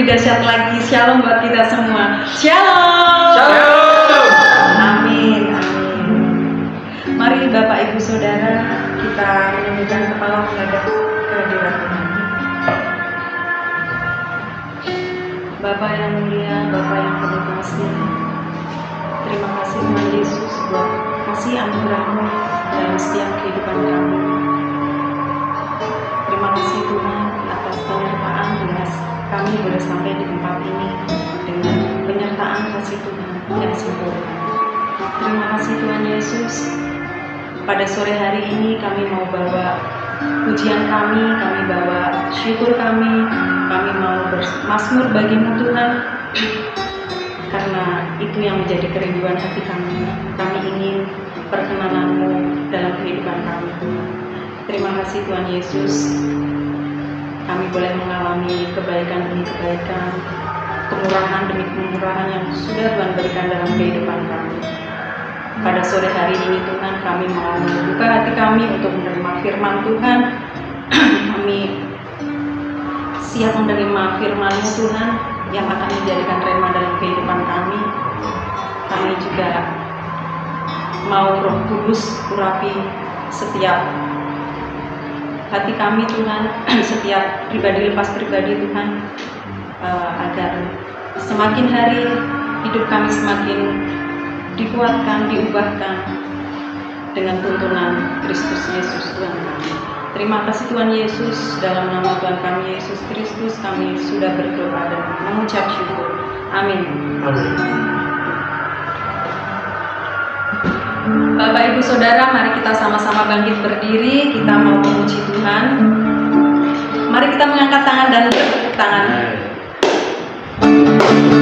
lebih dahsyat lagi. Shalom buat kita semua. Shalom. Shalom. Amin. Amin. Mari Bapak Ibu Saudara, kita menundukkan kepala menghadap kehadiran Tuhan. Bapak yang mulia, Bapak yang penuh kasih, terima kasih Tuhan Yesus buat kasih anugerah-Mu dalam setiap kehidupan kami. Terima kasih Tuhan atas penyertaan kami boleh sampai di tempat ini dengan penyertaan kasih Tuhan yang sempurna. Terima kasih Tuhan Yesus. Pada sore hari ini kami mau bawa pujian kami bawa syukur kami mau bermazmur bagi-Mu Tuhan, karena itu yang menjadi kerinduan hati kami. Kami ingin perkenanan-Mu dalam kehidupan kami. Terima kasih Tuhan Yesus, kami boleh mengalami kebaikan demi kebaikan, kemurahan demi kemurahan yang sudah Tuhan berikan dalam kehidupan kami. Pada sore hari ini Tuhan, kami mau membuka hati kami untuk menerima firman Tuhan. Kami siap menerima firman-Mu Tuhan yang akan menjadikan rema dalam kehidupan kami. Kami juga mau Roh Kudus urapi setiap hati kami Tuhan, setiap pribadi lepas pribadi Tuhan, agar semakin hari hidup kami semakin dikuatkan, diubahkan dengan tuntunan Kristus Yesus Tuhan kami. Terima kasih Tuhan Yesus, dalam nama Tuhan kami Yesus Kristus kami sudah berdoa dan mengucap syukur. Amin. Amin. Bapak Ibu Saudara, mari kita sama-sama bangkit berdiri, kita mau memuji Tuhan. Mari kita mengangkat tangan dan bertepuk tangan. Tuhan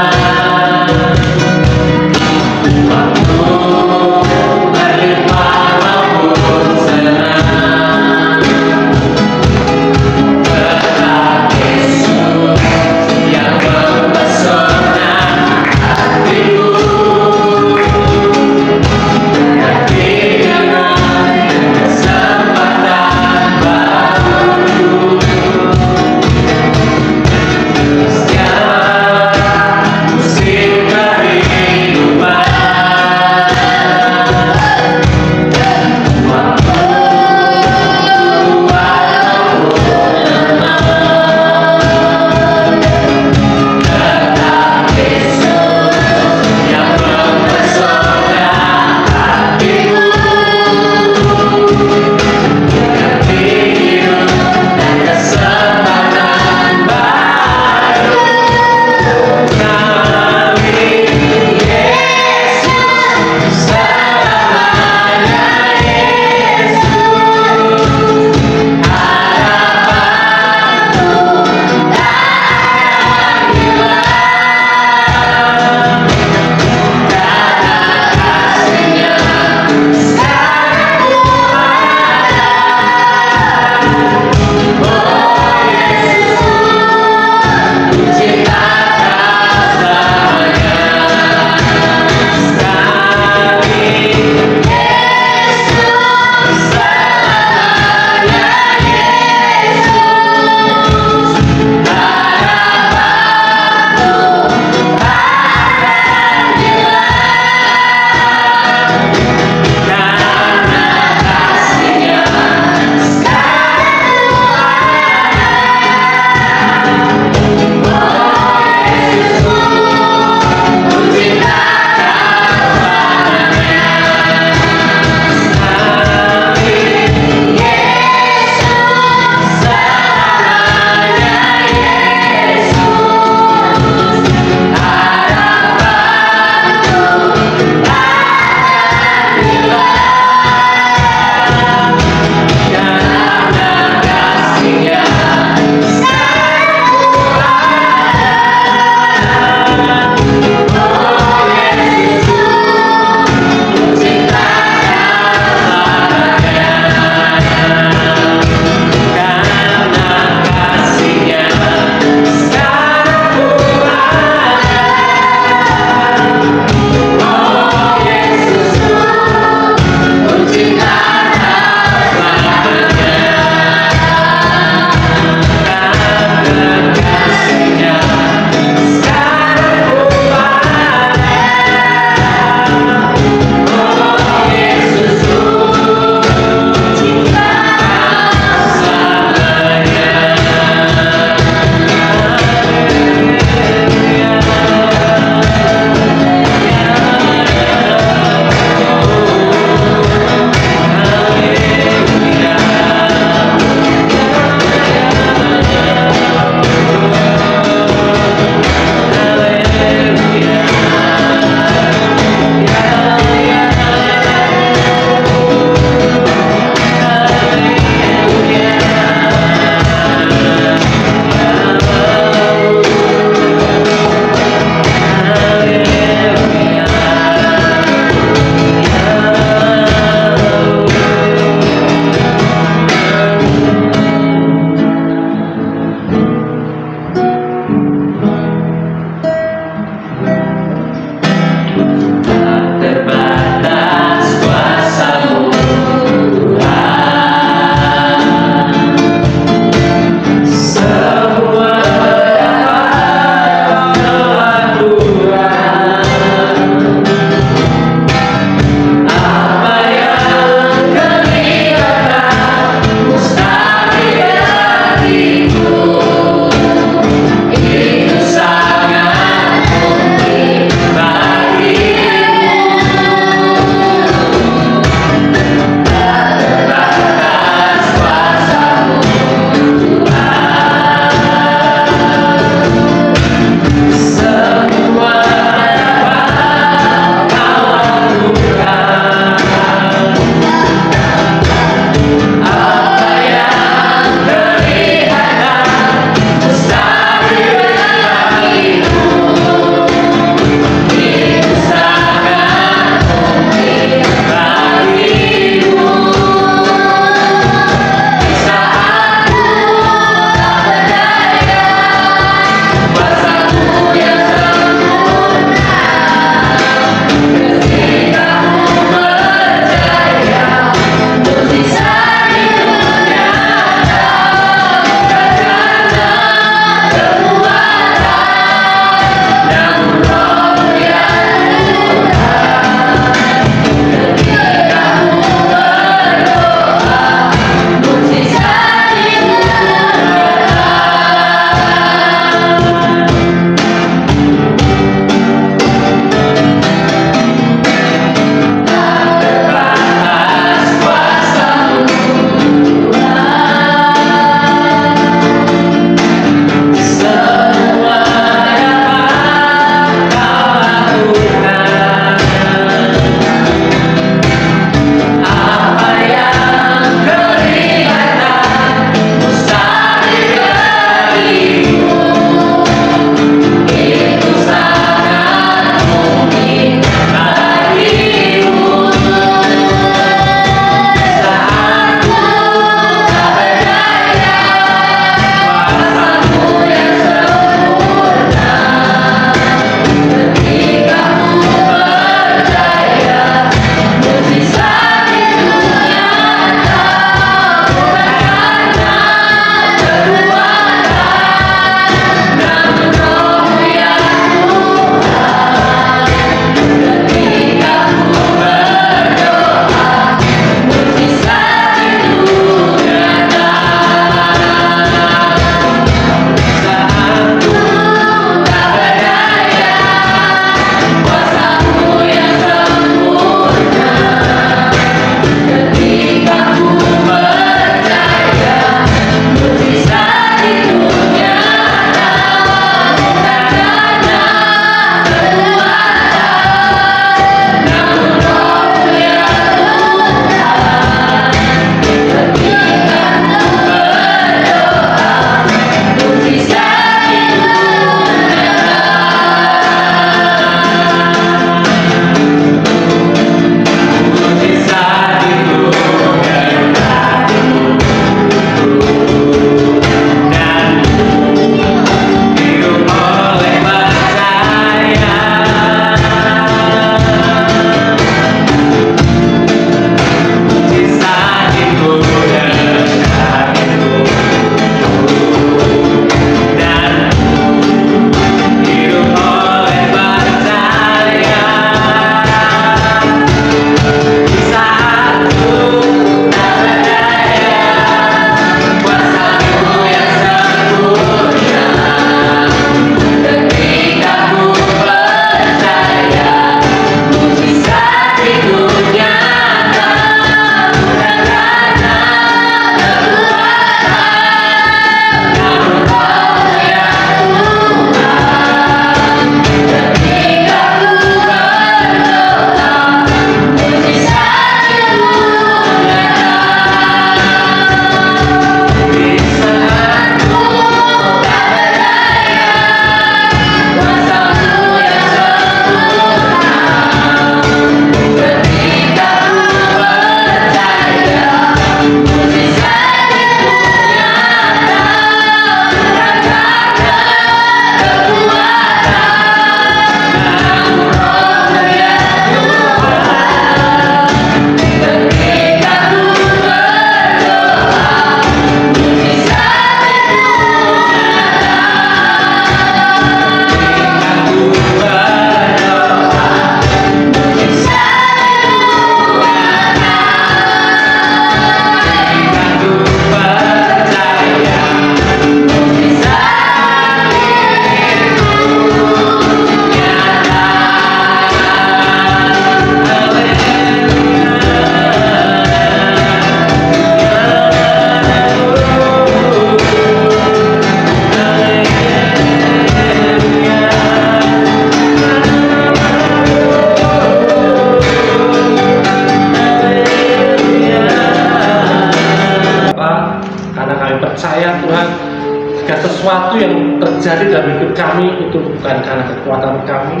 bukan karena kekuatan kami,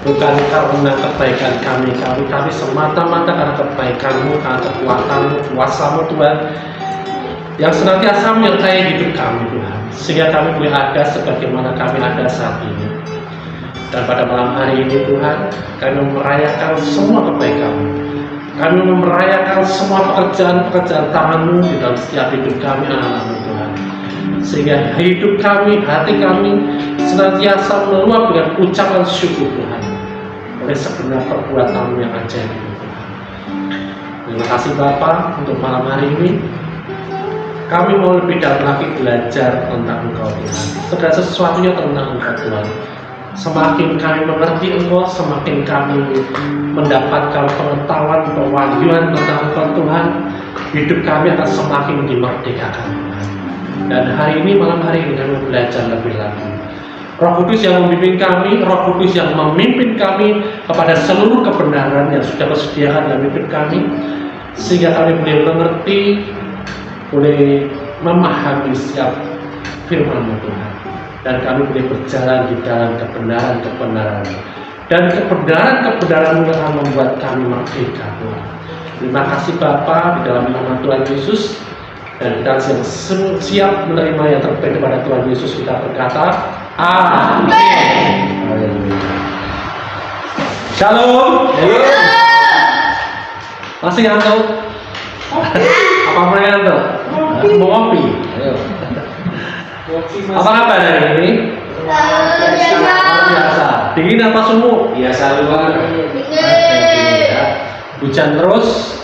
bukan karena kebaikan kami, tapi semata-mata karena kebaikan-Mu, karena kekuatan-Mu, kuasa-Mu Tuhan, yang senantiasa menyertai hidup kami Tuhan, sehingga kami boleh ada sebagaimana kami ada saat ini. Dan pada malam hari ini Tuhan, kami merayakan semua kebaikan-Mu, kami merayakan semua pekerjaan-pekerjaan tangan-Mu di dalam setiap hidup kami anak-anak-Mu Tuhan, sehingga hidup kami, hati kami senantiasa meluap dengan ucapan syukur Tuhan oleh segenap perbuatan-Mu yang ajaib Tuhan. Terima kasih Bapa untuk malam hari ini. Kami mau lebih dalam lagi belajar tentang Engkau Tuhan, segala sesuatunya tentang Engkau Tuhan. Semakin kami mengerti Engkau, semakin kami mendapatkan pengetahuan, pewahyuan tentang Engkau Tuhan, hidup kami akan semakin dimerdekakan Tuhan. Dan hari ini, malam hari ini kami belajar lebih lagi. Roh Kudus yang membimbing kami, Roh Kudus yang memimpin kami kepada seluruh kebenaran yang sudah disediakan dalam hidup kami, sehingga kami boleh mengerti, boleh memahami setiap firman-Mu Tuhan, dan kami boleh berjalan di dalam kebenaran-kebenaran, dan kebenaran-kebenaran-Mu yang akan membuat kami merdeka Tuhan. Terima kasih Bapa, di dalam nama Tuhan Yesus, dan kita siap menerima yang terbaik daripada Tuhan Yesus. Kita berkata amin. Shalom. Masih ngantuk? Apa mau ngantuk? Mau ngopi? Ayo. Apa kabar hari ini? Biasa. Dingin apa sumuk? Biasa luar. Hujan terus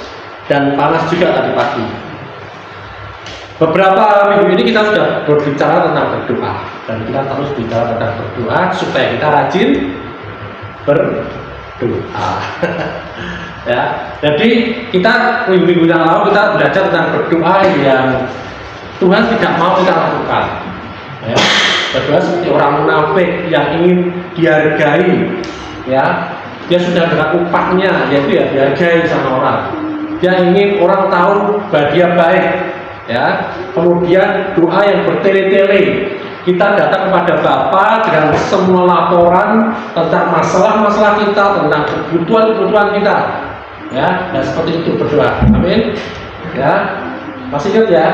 dan panas juga tadi pagi. Beberapa minggu ini kita sudah berbicara tentang berdoa, dan kita terus bicara tentang berdoa supaya kita rajin berdoa. Ya, jadi kita minggu-minggu yang lalu kita belajar tentang berdoa yang Tuhan tidak mau kita lakukan. Ya, berdoa seperti orang munafik yang ingin dihargai. Ya, dia sudah dengan upahnya, yaitu ya dihargai sama orang. Dia ingin orang tahu bahwa dia baik. Ya, kemudian doa yang bertele-tele. Kita datang kepada Bapa dengan semua laporan tentang masalah-masalah kita, tentang kebutuhan-kebutuhan kita. Ya, dan seperti itu berdoa. Amin. Ya, masih ingat ya?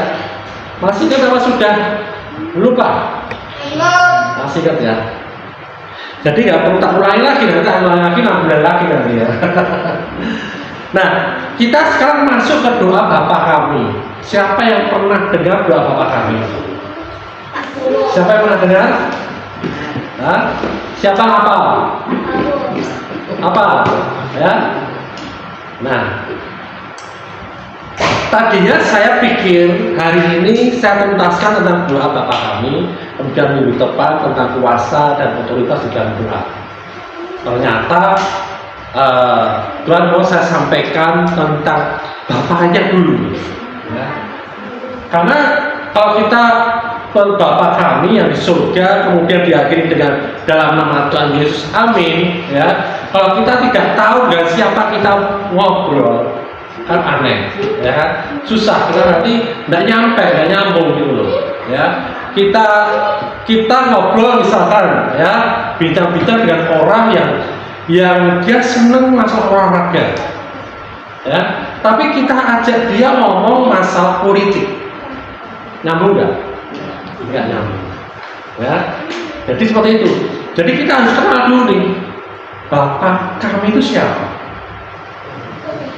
Masih ingat apa sudah lupa? Masih ingat ya? Jadi nggak perlu tak ulangi lagi, nanti tak ulangi lagi, 6 bulan lagi nanti ya. Nah, kita sekarang masuk ke doa Bapa kami. Siapa yang pernah dengar doa Bapa kami? Siapa yang pernah dengar? Hah? Siapa apa? Apa? Ya? Nah, tadinya saya pikir hari ini saya tuntaskan tentang doa Bapa kami, kemudian minggu depan tentang kuasa dan otoritas di dalam doa. Ternyata Tuhan mau saya sampaikan tentang Bapaknya dulu. Ya. Karena kalau kita Bapa kami yang di surga kemudian diakhiri dengan dalam nama Tuhan Yesus, amin. Ya, kalau kita tidak tahu dengan siapa kita ngobrol, kan aneh, ya kan? Susah, kita nanti nggak nyambung gitu loh. Ya, kita ngobrol misalkan, ya, bincang-bincang dengan orang yang dia seneng masalah olahraga, ya, tapi kita ajak dia ngomong masalah politik, nyambung nggak? Nggak nyambung, ya. Jadi seperti itu. Jadi kita harus kenal dulu nih, Bapak kami itu siapa?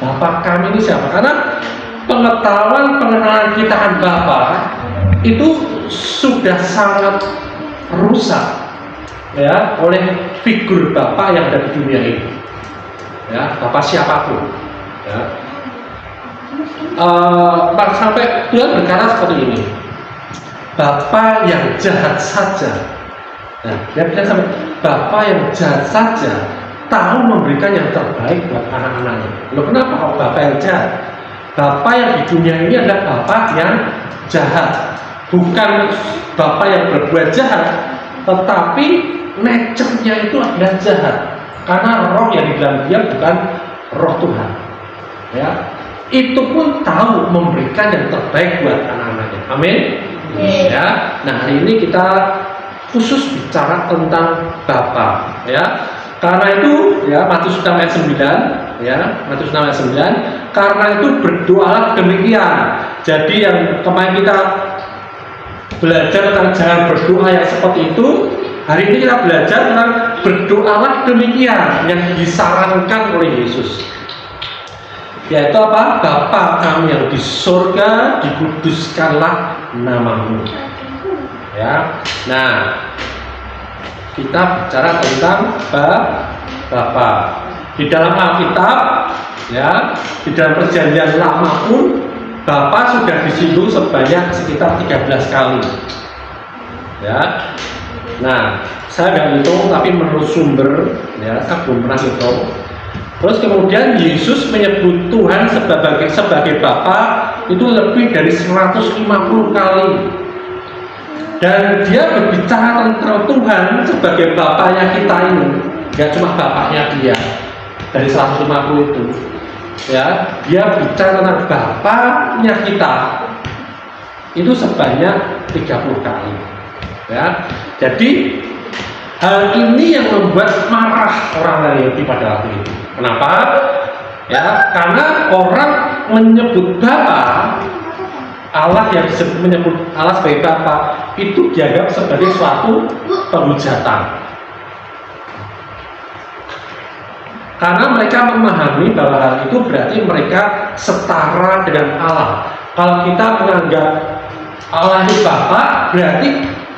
Bapak kami ini siapa? Karena pengenalan kita kan Bapak itu sudah sangat rusak, ya, oleh figur Bapak yang ada di dunia ini, ya, Bapak siapapun, ya. Sampai Tuhan berkata seperti ini, Bapak yang jahat saja. Nah, dia bilang sampai Bapak yang jahat saja tahu memberikan yang terbaik buat anak-anaknya. Loh, kenapa kalau Bapak yang jahat? Bapak yang di dunia ini adalah Bapak yang jahat, bukan Bapak yang berbuat jahat, tetapi nature-nya itu adalah jahat, karena roh yang di dalam dia bukan roh Tuhan. Ya, itu pun tahu memberikan yang terbaik buat anak-anaknya. Amin. Ya, nah hari ini kita khusus bicara tentang Bapa, ya. Karena itu, ya, Matius 6 ayat 9, ya, Matius 6 ayat 9, karena itu berdoalah demikian. Jadi yang kemarin kita belajar tentang jangan berdoa yang seperti itu, hari ini kita belajar tentang berdoalah demikian yang disarankan oleh Yesus. Yaitu apa? Bapa kami yang di surga, dikuduskanlah namamu. Ya. Nah, kita bicara tentang Bapa. Di dalam Alkitab, ya, di dalam Perjanjian Lama pun Bapa sudah disinggung sebanyak sekitar 13 kali. Ya. Nah, saya nggak hitung, tapi menurut sumber, ya, saya belum pernah hitung. Terus kemudian Yesus menyebut Tuhan sebagai Bapa itu lebih dari 150 kali. Dan dia berbicara tentang Tuhan sebagai Bapanya kita ini, gak cuma Bapaknya dia dari 150 itu, ya, dia bicara tentang Bapaknya kita itu sebanyak 30 kali, ya. Jadi hal ini yang membuat marah orang Yahudi pada waktu itu. Kenapa? Ya, karena orang menyebut Bapa, Allah yang menyebut Allah sebagai Bapa itu dianggap sebagai suatu penghujatan. Karena mereka memahami bahwa hal itu berarti mereka setara dengan Allah. Kalau kita menganggap Allah itu Bapa, berarti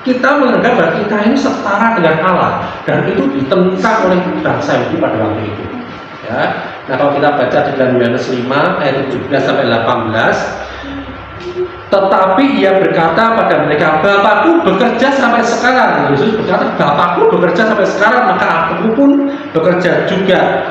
kita menganggap bahwa kita ini setara dengan Allah, dan itu ditentang oleh bangsa Yahudi pada waktu itu. Ya. Nah, kalau kita baca di dalam Yohanes 5 ayat 17 sampai 18. Tetapi ia berkata pada mereka, Bapakku bekerja sampai sekarang. Yesus berkata, Bapakku bekerja sampai sekarang, maka aku pun bekerja juga.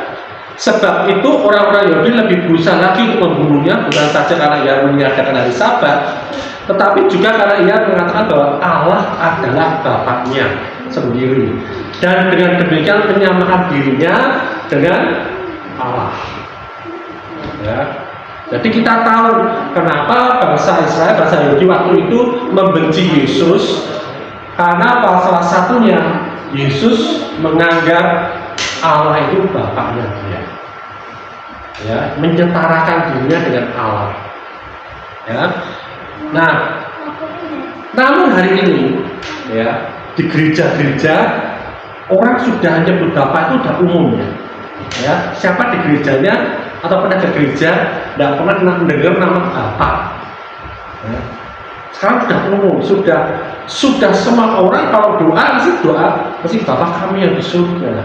Sebab itu orang-orang Yahudi lebih berusaha lagi untuk membunuhnya, bukan saja karena ia meniadakan hari Sabat, tetapi juga karena ia mengatakan bahwa Allah adalah Bapaknya sendiri. Dan dengan demikian menyamakan dirinya dengan Allah. Ya. Jadi kita tahu kenapa bangsa Israel, bangsa Yahudi waktu itu membenci Yesus, karena salah satunya Yesus menganggap Allah itu Bapaknya dia, ya, menyetarakan dirinya dengan Allah. Ya. Nah, namun hari ini, ya, di gereja-gereja orang sudah nyebut Bapa itu sudah umum, ya. Siapa di gerejanya atau pernah ke gereja tidak pernah mendengar nama Bapa, ya. Sekarang sudah umum, sudah semua orang kalau doa mesti Bapa kami yang di surga,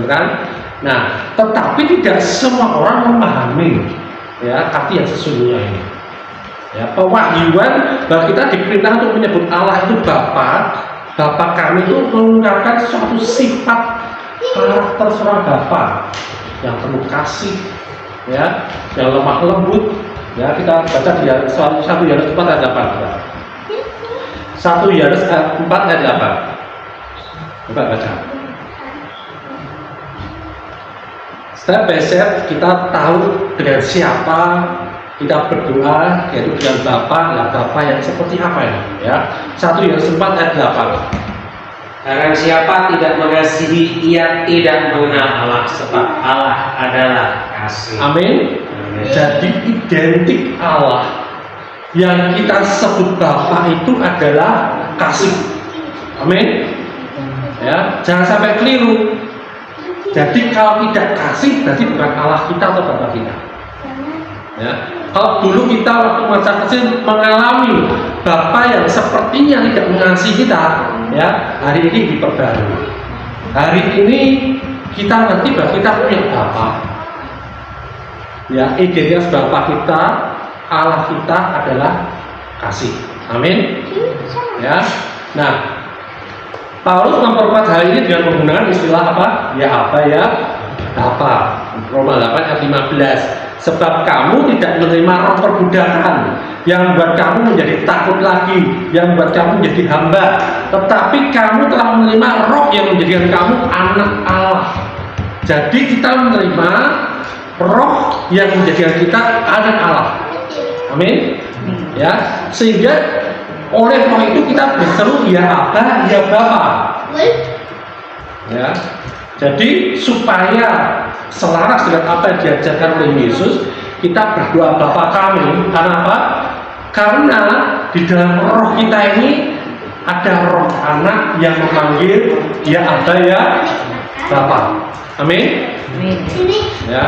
kan? Nah, tetapi tidak semua orang memahami, ya, arti yang sesungguhnya ini. Ya, pewahyuan bahwa kita diperintah untuk menyebut Allah itu Bapa kami itu mengungkapkan suatu sifat karakter seorang Bapa yang penuh kasih, ya, yang lemah lembut, ya. Kita baca di 1 Yohanes 4 ayat 8. 1 Yohanes 4 ayat 8. Coba baca. Step by step kita tahu dengan siapa kita berdoa, yaitu dengan Bapa. Nah, Bapa yang seperti apa ini? Ya, 1 Yohanes 4 ayat 8. Karena siapa tidak mengasihi, ia tidak mengenal Allah, sebab Allah adalah kasih. Amin. Jadi identik Allah yang kita sebut Bapa itu adalah kasih. Amin. Ya, jangan sampai keliru. Jadi kalau tidak kasih berarti bukan Allah kita atau Bapa kita. Ya. Kalau dulu kita waktu masa kecil mengalami Bapa yang sepertinya tidak mengasihi kita, ya, hari ini diperbarui. Hari ini kita ngerti bahwa kita punya Bapa. Ya, identitas Bapa kita, Allah kita adalah kasih. Amin. Ya. Nah, Paulus memperkuat hal ini dengan menggunakan istilah apa? Ya apa ya? Bapa. Roma 8 ayat 15. Sebab kamu tidak menerima roh perbudakan yang membuat kamu menjadi takut lagi, yang membuat kamu menjadi hamba, tetapi kamu telah menerima roh yang menjadikan kamu anak Allah. Jadi kita menerima roh yang menjadikan kita anak Allah. Amin. Ya, sehingga oleh roh itu kita berseru ya Aba, ya Bapa. Ya. Jadi supaya selaras dengan apa yang diajarkan oleh Yesus, kita berdoa Bapa kami. Karena apa? Karena di dalam roh kita ini ada roh anak yang memanggil ya Aba ya Bapa. Amin. Ya.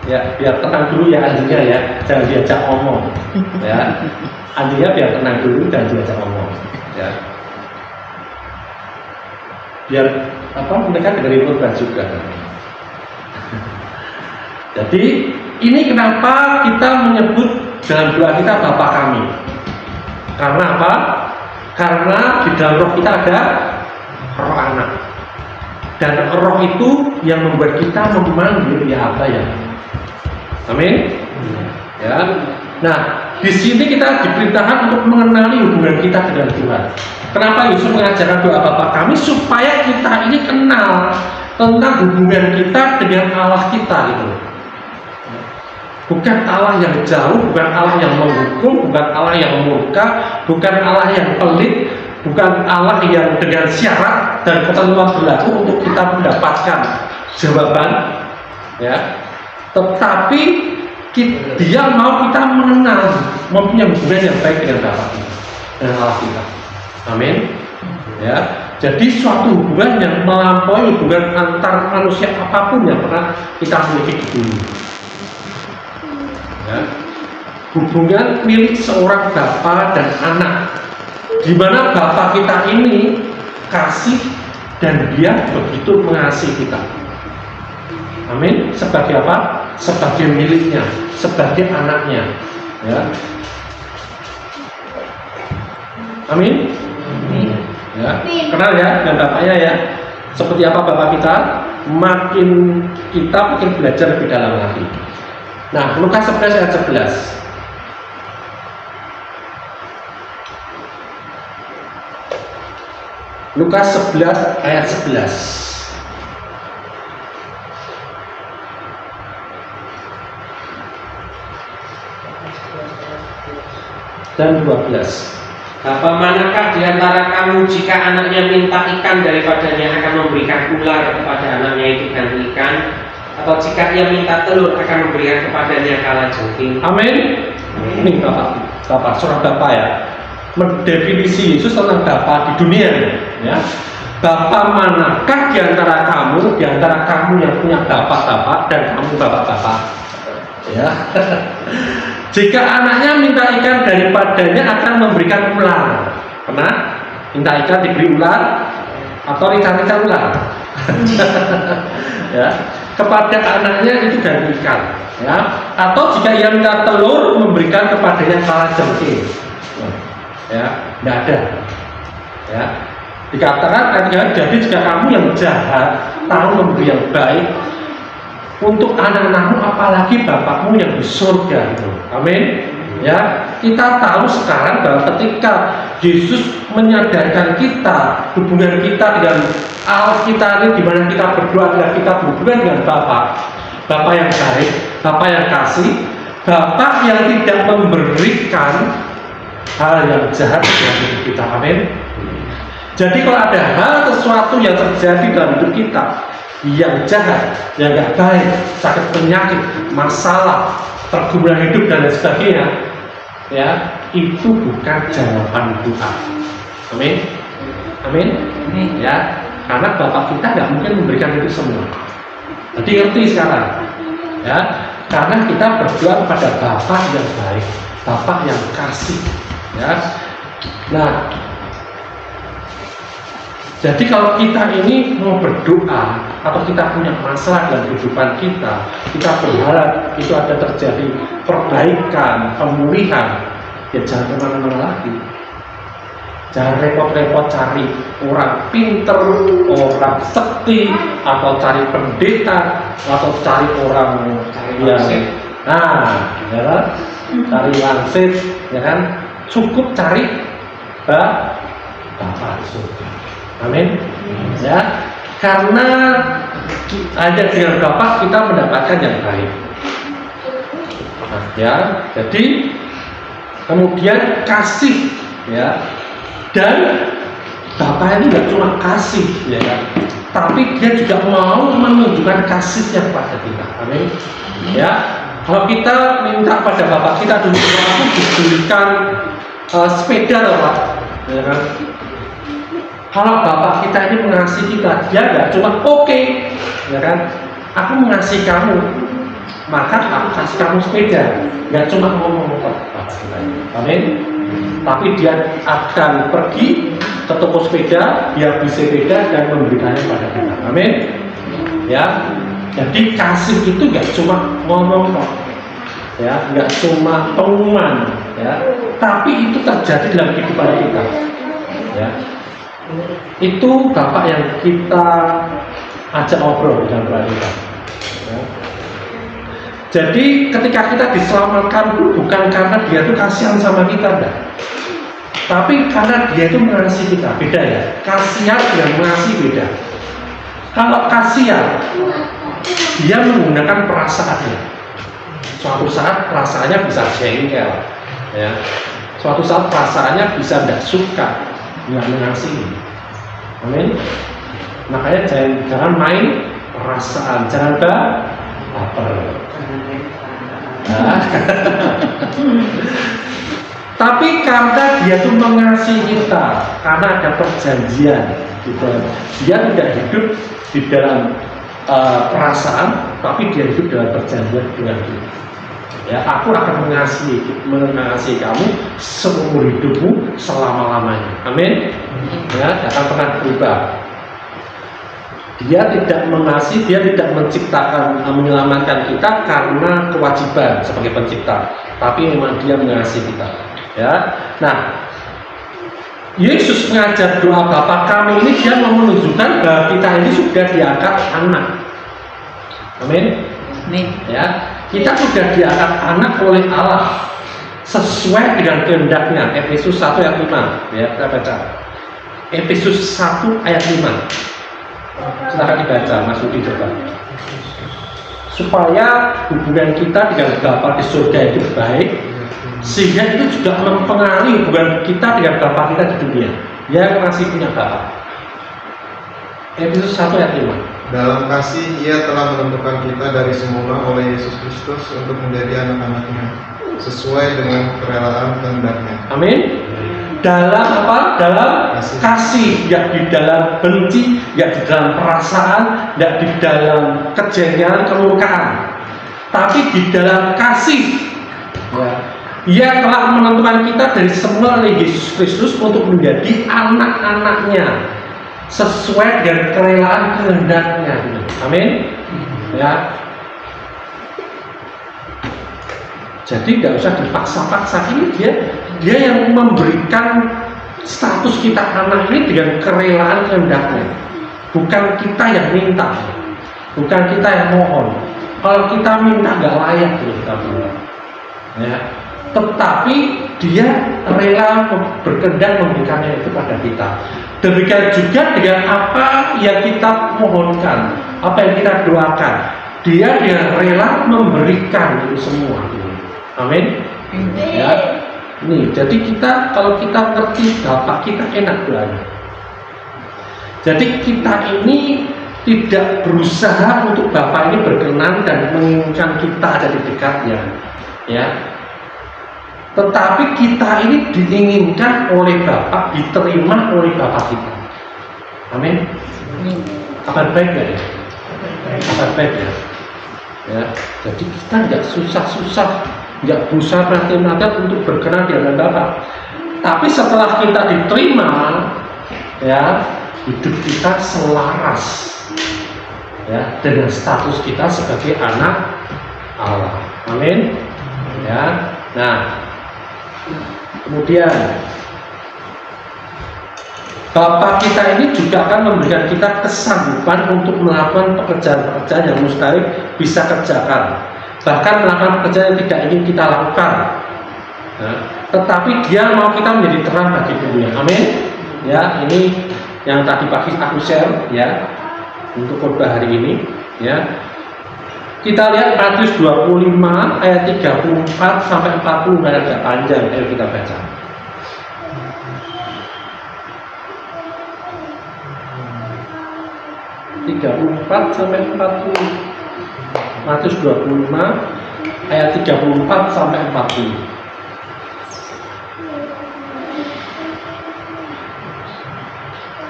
Ya, biar tenang dulu ya Andinya ya, jangan diajak ngomong. Ya. Andinya biar tenang dulu dan diajak ngomong. Ya. Biar mereka dengerin khotbah juga. Jadi ini kenapa kita menyebut dalam doa kita Bapa kami. Karena apa? Karena di dalam roh kita ada roh anak. Dan roh itu yang membuat kita memanggil ya apa ya. Amin. Ya. Nah, di sini kita diperintahkan untuk mengenali hubungan kita dengan Tuhan. Kenapa Yesus mengajarkan doa Bapa kami? Supaya kita ini kenal tentang hubungan kita dengan Allah kita gitu. Bukan Allah yang jauh, bukan Allah yang menghukum, bukan Allah yang murka, bukan Allah yang pelit, bukan Allah yang dengan syarat dan ketentuan berlaku untuk kita mendapatkan jawaban, ya. Tetapi Dia mau kita mengenal, mempunyai hubungan yang baik dengan Bapa kita, dengan Allah kita. Amin. Ya. Jadi suatu hubungan yang melampaui hubungan antar manusia apapun yang pernah kita miliki di dunia. Ya. Hubungan milik seorang bapa dan anak, di mana bapa kita ini kasih dan dia begitu mengasihi kita. Amin. Sebagai apa? Sebagai miliknya, sebagai anaknya. Ya. Amin. Ya. Kenal ya dengan bapaknya ya. Seperti apa bapak kita? Makin kita makin belajar lebih dalam lagi. Nah, Lukas 11 ayat 11. Lukas 11 ayat 11 dan 12. Apa manakah di antara kamu jika anaknya minta ikan daripadanya akan memberikan ular kepada anaknya itu ganti ikan? Atau jika ia minta telur akan memberikan kepadanya kalajengking? Amin. Ini Bapak, surah Bapak ya. Mendefinisi Yesus tentang Bapa di dunia ya. Bapa manakah di antara kamu yang punya bapak-bapak dan kamu bapak-bapak? Ya. Jika anaknya minta ikan daripadanya akan memberikan ular. Pernah minta ikan diberi ular atau rica-rica ular? Ya. Kepada anaknya itu ganti ikan, ya. Atau jika ia minta telur memberikan kepadanya kalajengking, ya, tidak ada, ya. Dikatakan jadi jika kamu yang jahat tahu memberi yang baik untuk anak-anakmu, apalagi bapakmu yang di surga itu. Amin. Ya, kita tahu sekarang bahwa ketika Yesus menyadarkan kita hubungan kita dengan Allah kita ini, di mana kita berdoa adalah kita berhubungan dengan Bapa yang baik, Bapa yang kasih, Bapa yang tidak memberikan hal yang jahat dalam hidup kita. Amin. Jadi kalau ada hal sesuatu yang terjadi dalam hidup kita yang jahat, yang nggak baik, sakit penyakit, masalah, pergumulan hidup dan lain sebagainya, ya, itu bukan jawaban doa. Amin. Amin. Ya, karena Bapak kita nggak mungkin memberikan itu semua. Jadi ngerti sekarang, ya, karena kita berdoa kepada Bapak yang baik, Bapak yang kasih, ya. Nah, jadi kalau kita ini mau berdoa atau kita punya masalah dalam kehidupan kita berharap itu ada terjadi perbaikan, pemulihan, ya jangan kemana-mana lagi. Jangan repot-repot cari orang pinter, orang sekti, atau cari pendeta, atau cari orang yang ya kan? Cari wangsit, ya kan? Cukup cari Bapa di surga. Amin. Ya, karena hanya dengan Bapa kita mendapatkan yang baik. Nah, ya, jadi kemudian kasih, ya, dan Bapak ini nggak cuma kasih, ya kan? Tapi dia juga mau menunjukkan kasihnya kepada kita. Amin. Ya, kalau kita minta pada Bapak kita dulu, aku diberikan sepeda loh Pak, ya kan? Kalau Bapak kita ini mengasihi kita, dia nggak cuma oke, ya kan? Aku mengasihi kamu, maka aku kasih kamu sepeda. Nggak cuma ngomong Bapak kita ini. Amin. Tapi dia akan pergi ke toko sepeda, dia beli sepeda dan memberikannya pada kita. Amin. Ya, jadi kasih itu nggak cuma ngomong kok, ya, nggak cuma pengumuman, ya, tapi itu terjadi dalam kehidupan kita. Ya, itu Bapak yang kita ajak ngobrol dalam kita. Ya. Jadi ketika kita diselamatkan bukan karena dia itu kasihan sama kita, enggak. Tapi karena dia itu mengasihi kita. Beda ya, kasihan dengan mengasihi beda. Kalau kasihan, dia menggunakan perasaannya. Suatu saat perasaannya bisa jengkel, ya. Suatu saat perasaannya bisa tidak suka, nggak mengasihi. Amin. Makanya jangan main perasaan, jangan baper. Nah. Tapi karena dia tuh mengasihi kita, karena ada perjanjian, gitu. Dia tidak hidup di dalam perasaan, tapi dia hidup dalam perjanjian dengan kita. Ya, aku akan mengasihi kamu seumur hidupmu selama-lamanya. Amin. Ya, akan pernah berubah. Dia tidak mengasihi, dia tidak menciptakan, menyelamatkan kita karena kewajiban sebagai pencipta, tapi memang dia mengasihi kita. Ya, nah, Yesus mengajar doa Bapa kami ini, dia mau menunjukkan bahwa kita ini sudah diangkat anak. Amin. Amin. Ya, kita sudah diangkat anak oleh Allah sesuai dengan kehendaknya. Efesus 1 ayat 5. Ya, kita baca. Efesus 1 ayat 5. Silakan dibaca, Mas Budi coba. Supaya hubungan kita dengan Bapa di surga itu baik, sehingga itu juga mempengaruhi hubungan kita dengan Bapa kita di dunia yang masih punya Bapa. Efesus 1 ayat 5. Dalam kasih ia telah menentukan kita dari semula oleh Yesus Kristus untuk menjadi anak-anaknya sesuai dengan kerelaan kehendaknya. Amin. Dalam apa? Dalam kasih, ya di dalam benci, ya di dalam perasaan, ya di dalam kejengkelan, kemurkaan, tapi di dalam kasih. Ya. Ia telah menentukan kita dari semula oleh Yesus Kristus untuk menjadi anak-anaknya sesuai dengan kerelaan kehendaknya. Amin. Ya. Jadi nggak usah dipaksa-paksa, ini dia yang memberikan status kita anak ini dengan kerelaan kehendaknya. Bukan kita yang minta, bukan kita yang mohon. Kalau kita minta nggak layak kita bilang. Ya. Tetapi dia rela berkehendak memberikannya itu pada kita. Demikian juga dengan apa yang kita mohonkan, apa yang kita doakan, dia rela memberikan itu semua. Amin. Ya. Nih, jadi kita kalau kita ngerti Bapak kita enak doanya. Jadi kita ini tidak berusaha untuk Bapak ini berkenan dan menginginkan kita ada di dekatnya, ya. Tetapi kita ini diinginkan oleh Bapak, diterima oleh Bapak kita. Amin. Akan baik ya? Akan baik ya. Ya. Jadi kita nggak susah-susah, nggak berusaha nanti untuk berkenan di hadapan Bapak. Tapi setelah kita diterima, ya, hidup kita selaras, ya, dengan status kita sebagai anak Allah. Amin. Ya. Nah, kemudian Bapak kita ini juga akan memberikan kita kesanggupan untuk melakukan pekerjaan-pekerjaan yang mustahil bisa kerjakan, bahkan melakukan pekerjaan yang tidak ingin kita lakukan. Nah, tetapi dia mau kita menjadi terang bagi dunia. Amin. Ya, ini yang tadi pagi aku share ya untuk khotbah hari ini. Ya, kita lihat Matius 25 ayat 34 sampai 40, agak panjang. Ayo kita baca. 34 sampai 40. Matius 25 ayat 34 sampai 40.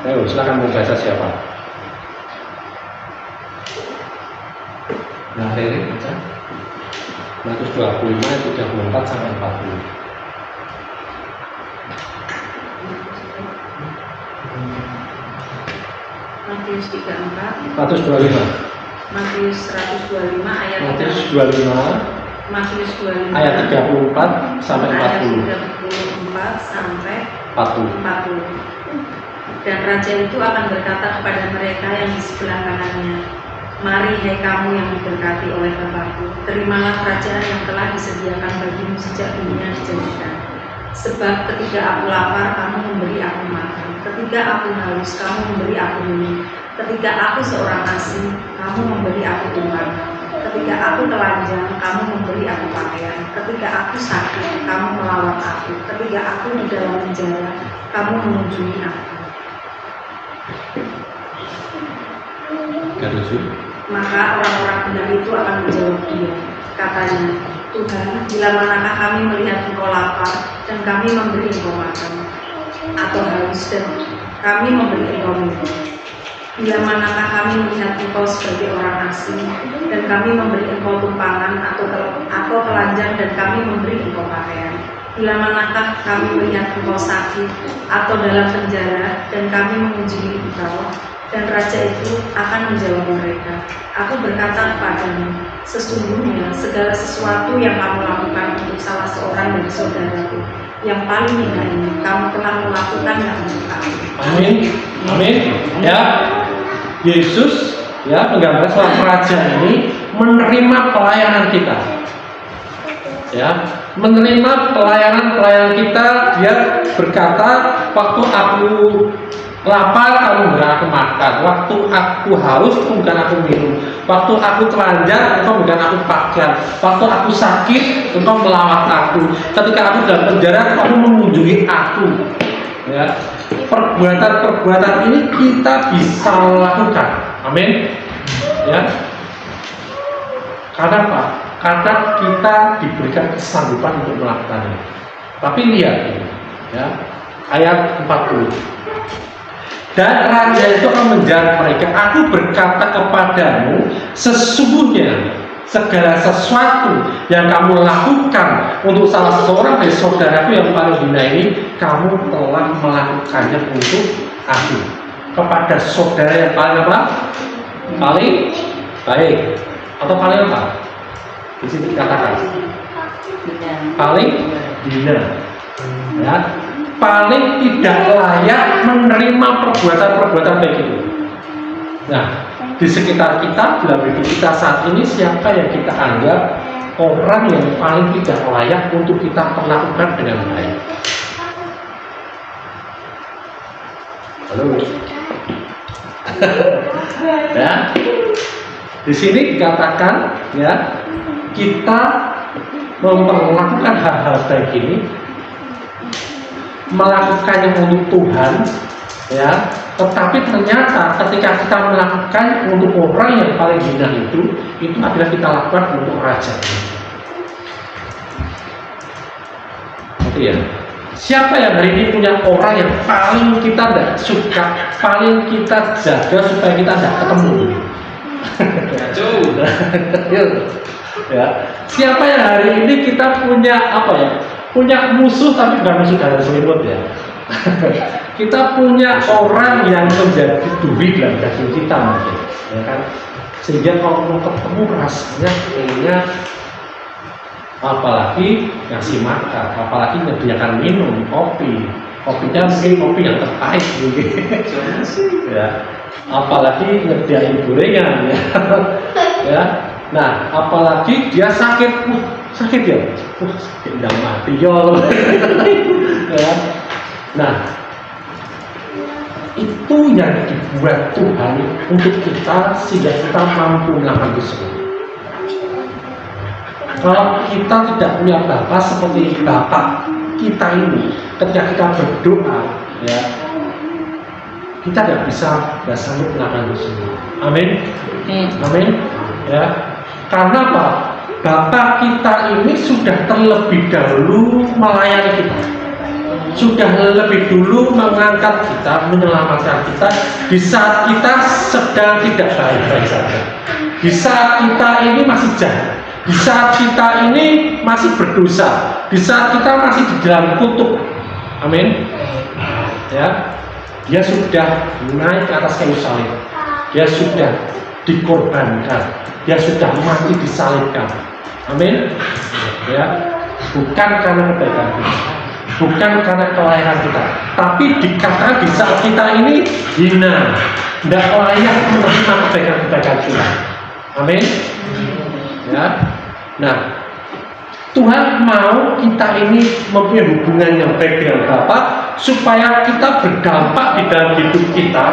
Ayo, silakan membaca siapa? Nah, Rere baca. Matius 25 ayat 34 sampai 40. Matius 34. Matius 25. Matius 125 ayat Matius 25 Matius 25 ayat 34 sampai 40. ayat 34 sampai 40. 40. Dan raja itu akan berkata kepada mereka yang di sebelah kanannya, "Mari hai kamu yang diberkati oleh Bapakku, terimalah kerajaan yang telah disediakan bagimu sejak dunia dijadikan. Sebab ketika aku lapar, kamu memberi aku makan. Ketika aku haus, kamu memberi aku minum. Ketika aku seorang asing, kamu memberi aku tumpangan. Ketika aku telanjang, kamu memberi aku pakaian. Ketika aku sakit, kamu melawat aku. Ketika aku di dalam penjara, kamu mengunjungi aku." Maka orang-orang benar itu akan menjawab dia, katanya, "Tuhan, bila manakah kami melihat engkau lapar dan kami memberi engkau makan, atau haus dan kami memberi engkau minum? Bila manakah kami melihat engkau sebagai orang asing dan kami memberi engkau tumpangan, atau telanjang dan kami memberi engkau pakaian? Bila manakah kami melihat engkau sakit atau dalam penjara dan kami mengunjungi engkau?" Dan raja itu akan menjawab mereka, "Aku berkata kepadamu, sesungguhnya segala sesuatu yang kamu lakukan untuk salah seorang dari saudaraku yang paling hina ini, kamu telah melakukannya untuk aku." Amin. Amin. Ya, Yesus ya menggambar seorang raja ini menerima pelayanan kita. Ya, menerima pelayanan kita. Dia berkata, "Waktu aku lapar, kamu berikan aku makan. Waktu aku haus, kamu berikan aku minum. Waktu aku telanjang, engkau berikan aku pakaian. Waktu aku sakit, engkau melawat aku. Ketika aku dalam penjara, kamu mengunjungi aku." Ya, perbuatan-perbuatan ini kita bisa lakukan. Amin. Ya. Karena apa? Karena kita diberikan kesanggupan untuk melakukannya. Tapi lihat, ya, ayat 40. Dan raja itu akan menjawab mereka, "Aku berkata kepadamu, sesungguhnya segala sesuatu yang kamu lakukan untuk salah seorang dari saudaraku yang paling hina ini, kamu telah melakukannya untuk aku." Kepada saudara yang paling apa? Paling baik atau paling apa? Di sini katakan paling hina. Ya, paling tidak layak menerima perbuatan-perbuatan baik itu. Nah, di sekitar kita, dalam hidup kita saat ini, siapa yang kita anggap orang yang paling tidak layak untuk kita perlakukan dengan baik? Halo. Ya, di sini dikatakan, ya, kita memperlakukan hal-hal baik ini, melakukannya untuk Tuhan, ya. Tetapi ternyata ketika kita melakukan untuk orang yang paling hina itu adalah kita lakukan untuk raja. Oke ya. Siapa yang hari ini punya orang yang paling kita tidak suka, paling kita jaga supaya kita tidak ketemu? Ya. Siapa yang hari ini kita punya apa ya? Punya musuh tapi bukan musuh dalam selimut ya. Kita punya orang yang menjadi duri dalam daging kita mungkin, ya kan? Sehingga kalau mau ketemu rasanya kayaknya, apalagi ngasih makan, apalagi menyediakan minum, kopinya mungkin kopi yang terbaik mungkin, ya. Apalagi nyediain gorengan, ya. Ya. Nah, apalagi dia sakit, sakit ya, sakit udah mati ya. Nah, itu yang dibuat Tuhan untuk kita sehingga kita mampu melakukan itu semua. Kalau kita tidak punya Bapa seperti Bapa kita ini, ketika kita berdoa, ya, kita nggak sanggup melakukan itu semua. Amin. Amin. Ya. Karena apa? Bapa kita ini sudah terlebih dahulu melayani kita, sudah lebih dulu mengangkat kita, menyelamatkan kita di saat kita sedang tidak baik-baik saja, di saat kita ini masih jahat, di saat kita ini masih berdosa, di saat kita masih di dalam kutuk. Amin. Ya, dia sudah naik ke atas kayu salib, dia sudah dikorbankan, dia sudah mati disalibkan. Amin. Ya, bukan karena kebaikan kita, bukan karena kelayakan kita, tapi dikatakan di saat kita ini hina, tidak layak menerima kebaikan-kebaikan kita. Amin. Ya. Nah, Tuhan mau kita ini mempunyai hubungan yang baik dengan Bapa supaya kita berdampak di dalam hidup kita,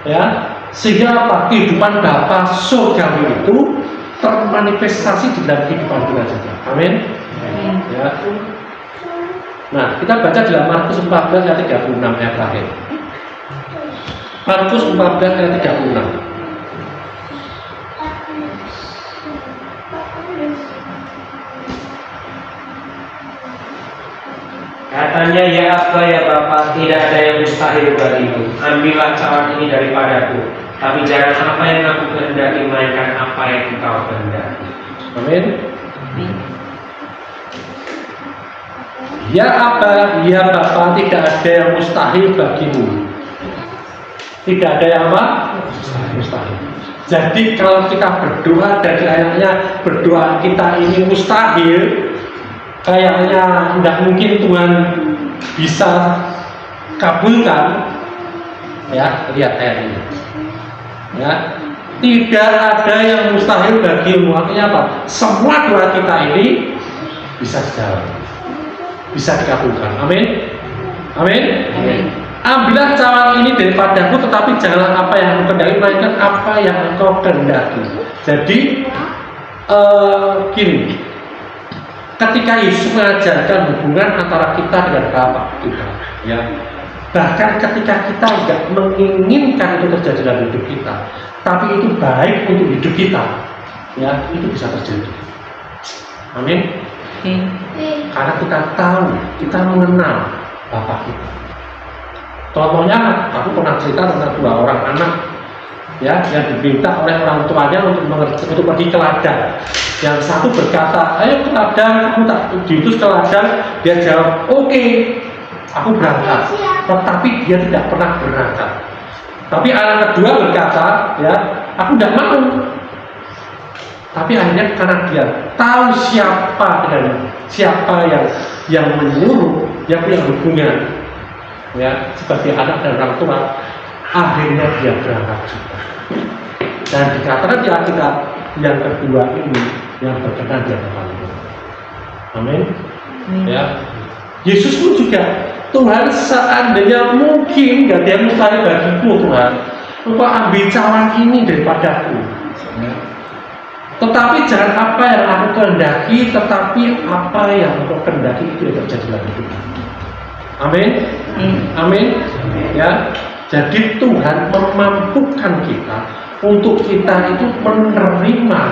ya, sehingga apa? Kehidupan Bapa surgawi itu termanifestasi di dalam kehidupan kita juga. Amin. Ya. Nah, kita baca dalam Markus 14 ayat 36 ayat terakhir. Markus 14 ayat 36. Katanya, ya Abba, ya Bapa, tidak ada yang mustahil bagimu. Ambillah cawan ini daripadaku, tapi jangan apa yang aku kehendaki, melainkan apa yang Engkau kehendaki. Amin. Ya Abba, ya Bapa, tidak ada yang mustahil bagimu. Tidak ada yang apa? Mustahil. Jadi kalau kita berdoa dan kayaknya berdoa kita ini mustahil, kayaknya tidak mungkin Tuhan bisa kabulkan, ya, lihat ayat ini. Ya, tidak ada yang mustahil bagimu. Artinya apa? Semua doa kita ini bisa jalan, bisa dikabulkan. Amin. Amin. Amin. Ambillah cawan ini daripadaku, tetapi janganlah apa yang engkau kehendaki, melainkan apa yang engkau kehendaki. Jadi gini, ketika Yesus mengajarkan hubungan antara kita dengan Bapa kita, ya, bahkan ketika kita tidak menginginkan itu terjadi dalam hidup kita, tapi itu baik untuk hidup kita, ya, itu bisa terjadi. Amin. Karena kita tahu, kita mengenal Bapa kita. Contohnya, aku pernah cerita tentang dua orang anak, ya, yang diminta oleh orang tuanya untuk pergi ke ladang. Yang satu berkata, ayo ke ladang, kamu tak diutus ke ladang. Dia jawab, oke, aku berangkat. Tetapi dia tidak pernah berangkat. Tapi anak kedua berkata, ya, aku tidak mau. Tapi akhirnya karena dia tahu siapa yang menyuruh, yang punya hubungan, ya, sebagai anak dan orang tua, akhirnya dia berangkat juga. Dan dikatakan di Alkitab yang kedua ini yang berkenan di hadapan Tuhan. Amin. Ya. Yesus pun juga, Tuhan, seandainya mungkin gak ada yang mustahil bagiku, Tuhan, Engkau ambil cawan ini daripadaku. Ya. Tetapi jangan apa yang aku kehendaki, tetapi apa yang Engkau kehendaki itu yang terjadi dalam hidup. Amin. Amin. Ya. Jadi Tuhan memampukan kita untuk kita itu menerima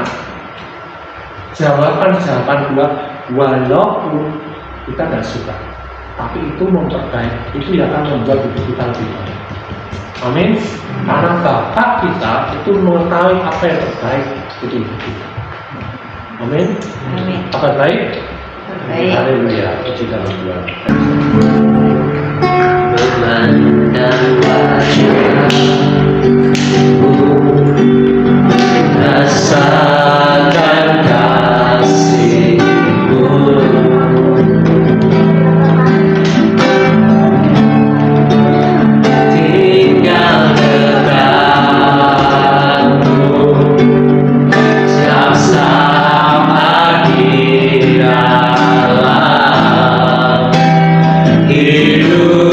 jawaban-jawaban doa walaupun kita tidak suka, tapi itu memperbaik, itu yang akan membuat hidup kita lebih baik. Amin. Karena Bapa kita itu mengetahui apa yang terbaik untuk hidup kita. Amin. Amin. Apa baik? Baik. Haleluya. Puji dalam Tuhan. Memandang wajahmu, rasakan kasih-Mu, tinggal dekatmu, siap saat di dalam hidupku.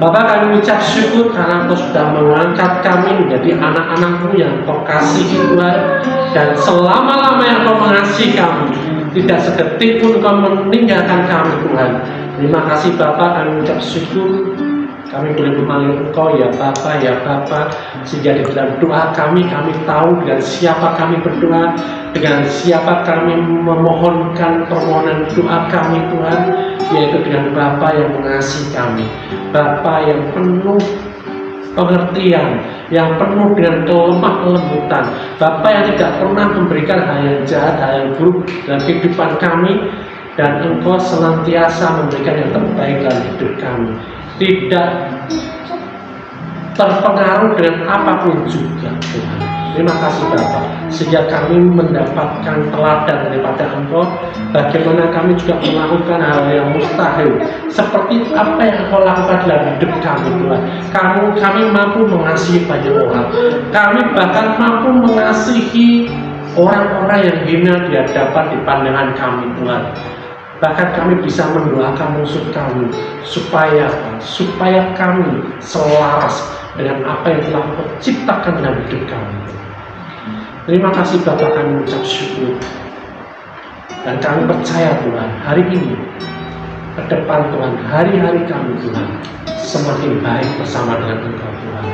Bapak, kami ucap syukur karena Engkau sudah mengangkat kami menjadi anak-anak-Mu yang Engkau kasihi Tuhan. Dan selama-lamanya Engkau mengasihi kami, tidak sedetik pun Engkau meninggalkan kami Tuhan. Terima kasih Bapak, kami ucap syukur. Kami boleh memanggil Engkau ya Bapa, sehingga di dalam doa kami tahu dengan siapa kami berdoa, dengan siapa kami memohonkan permohonan doa kami Tuhan, yaitu dengan Bapa yang mengasihi kami, Bapa yang penuh pengertian, yang penuh dengan kelemah lembutan, Bapa yang tidak pernah memberikan hal yang jahat, hal yang buruk dalam kehidupan kami, dan Engkau senantiasa memberikan yang terbaik dalam hidup kami. Tidak terpengaruh dengan apapun juga Tuhan. Terima kasih Bapak, sehingga kami mendapatkan teladan daripada Engkau, bagaimana kami juga melakukan hal yang mustahil, seperti apa yang Engkau lakukan dalam hidup kami Tuhan. Kami mampu mengasihi banyak orang, kami bahkan mampu mengasihi orang-orang yang hina di hadapan di pandangan kami Tuhan. Bahkan kami bisa mendoakan musuh kami supaya kami selaras dengan apa yang telah Engkau ciptakan dalam hidup kami. Terima kasih Bapak, kami ucap syukur. Dan kami percaya Tuhan, hari ini ke depan Tuhan, hari-hari kami Tuhan semakin baik bersama dengan Engkau Tuhan.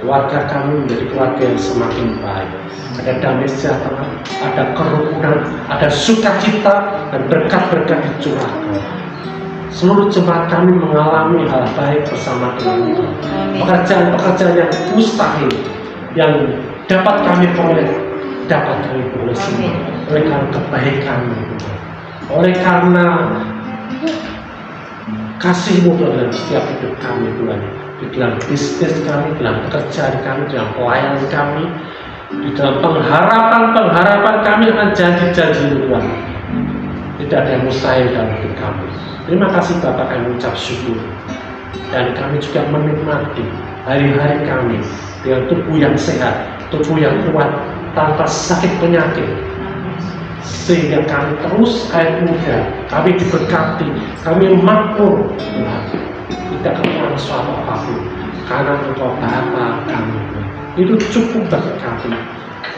Keluarga kami menjadi keluarga yang semakin baik. Ada damai sejahtera, ada kerukunan, ada sukacita, dan berkat-berkat dicurahkan. Seluruh jemaat kami mengalami hal baik bersama dengan Engkau. Pekerjaan-pekerjaan yang mustahil, yang dapat kami peroleh semua oleh karena kebaikan, oleh karena kasih-Mu dalam setiap hidup kami Tuhan, di dalam bisnis kami, dalam pekerjaan kami, dalam pelayanan kami, di dalam pengharapan kami akan janji-janji Tuhan. Tidak ada yang mustahil dalam hidup kami. Terima kasih Bapak, kami ucap syukur, dan kami juga menikmati hari-hari kami dengan tubuh yang sehat, tubuh yang kuat, tanpa sakit penyakit, sehingga kami terus awet muda, kami diberkati, kami makmur Tuhan, tidak kekurangan suatu apapun, karena Engkau Bapa kami. Itu cukup bagi kami,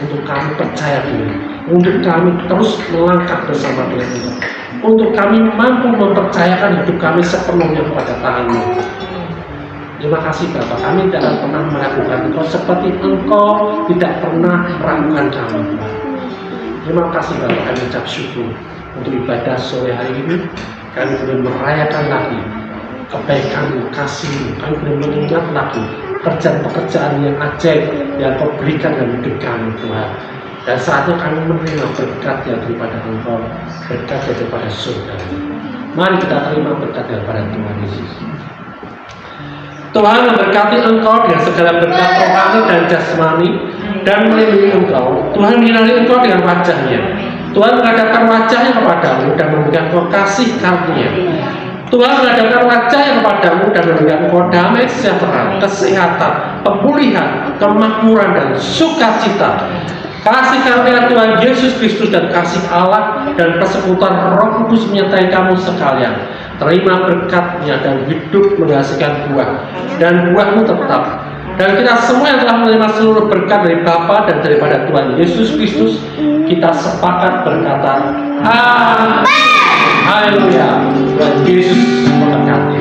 untuk kami percaya diri, untuk kami terus melangkah bersama dengan Engkau, untuk kami mampu mempercayakan hidup kami sepenuhnya kepada tangan-Mu. Terima kasih Bapak, kami tidak akan pernah meragukan Engkau seperti Engkau tidak pernah meragukan kami. Terima kasih Bapak, kami ucap syukur untuk ibadah sore hari ini. Kami boleh merayakan lagi kebaikan-Mu, kasih-Mu. Kami boleh mengingat lagi pekerjaan-pekerjaan yang ajaib yang Kau berikan dalam hidup kami Tuhan. Dan saatnya kami menerima berkat yang daripada Engkau, berkat daripada surga. Mari kita terima berkat daripada Tuhan Yesus. Tuhan memberkati Engkau dengan segala berkat rohani dan jasmani, dan melindungi Engkau. Tuhan menyinari Engkau dengan wajah-Nya. Tuhan menghadapkan wajah-Nya kepadamu dan memberikan Engkau kasih karunia. Tuhan menghadapkan wajah-Nya kepadamu dan memberikan Engkau damai sejahtera, kesehatan, pemulihan, kemakmuran, dan sukacita. Kasih karunia Tuhan Yesus Kristus dan kasih Allah dan persekutuan Roh Kudus menyertai kamu sekalian. Terima berkat-Nya dan hidup menghasilkan buah, dan buah-Mu tetap. Dan kita semua yang telah menerima seluruh berkat dari Bapa dan daripada Tuhan Yesus Kristus, kita sepakat berkata, Amin. Haleluya. Tuhan Yesus memberkati.